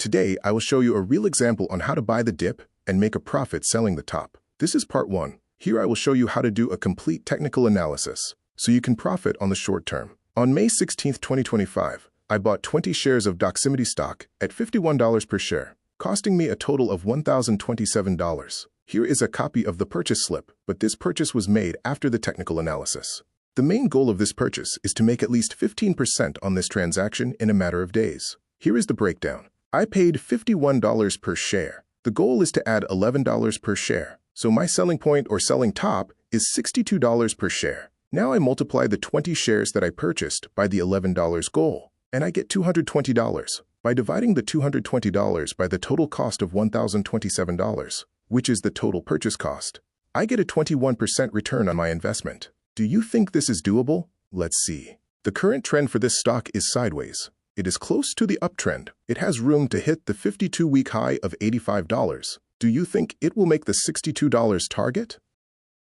Today, I will show you a real example on how to buy the dip and make a profit selling the top. This is part 1. Here I will show you how to do a complete technical analysis so you can profit on the short term. On May 16, 2025, I bought 20 shares of Doximity stock at $51 per share, costing me a total of $1,027. Here is a copy of the purchase slip, but this purchase was made after the technical analysis. The main goal of this purchase is to make at least 15% on this transaction in a matter of days. Here is the breakdown. I paid $51 per share. The goal is to add $11 per share. So my selling point or selling top is $62 per share. Now I multiply the 20 shares that I purchased by the $11 goal, and I get $220. By dividing the $220 by the total cost of $1,027, which is the total purchase cost, I get a 21% return on my investment. Do you think this is doable? Let's see. The current trend for this stock is sideways. It is close to the uptrend. It has room to hit the 52-week high of $85. Do you think it will make the $62 target?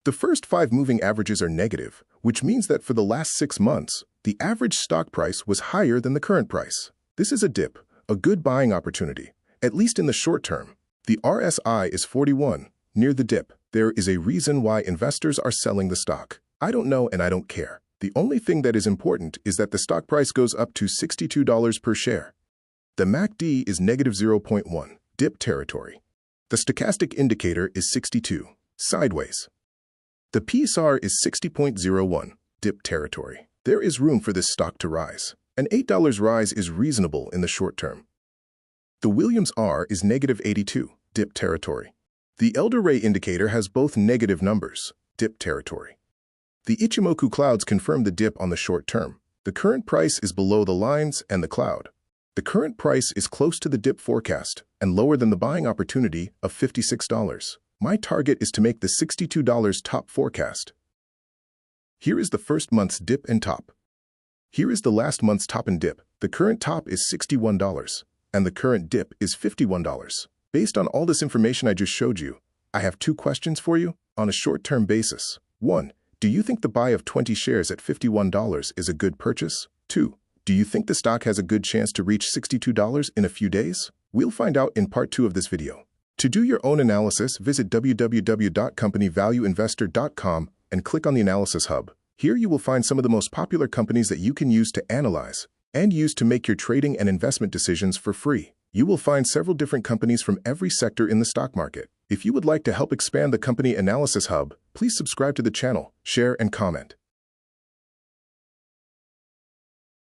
The first 5 moving averages are negative, which means that for the last 6 months, the average stock price was higher than the current price. This is a dip, a good buying opportunity, at least in the short term. The RSI is 41, near the dip. There is a reason why investors are selling the stock. I don't know and I don't care. The only thing that is important is that the stock price goes up to $62 per share. The MACD is negative 0.1, dip territory. The stochastic indicator is 62, sideways. The PSR is 60.01, dip territory. There is room for this stock to rise. An $8 rise is reasonable in the short term. The Williams R is negative 82, dip territory. The Elder Ray indicator has both negative numbers, dip territory. The Ichimoku clouds confirm the dip on the short term. The current price is below the lines and the cloud. The current price is close to the dip forecast and lower than the buying opportunity of $56. My target is to make the $62 top forecast. Here is the first month's dip and top. Here is the last month's top and dip. The current top is $61, and the current dip is $51. Based on all this information I just showed you, I have 2 questions for you on a short-term basis. 1. Do you think the buy of 20 shares at $51 is a good purchase? 2. Do you think the stock has a good chance to reach $62 in a few days? We'll find out in part 2 of this video. To do your own analysis, visit www.companyvalueinvestor.com and click on the Analysis Hub. Here you will find some of the most popular companies that you can use to analyze and use to make your trading and investment decisions for free. You will find several different companies from every sector in the stock market. If you would like to help expand the Company Analysis Hub, please subscribe to the channel, share, and comment.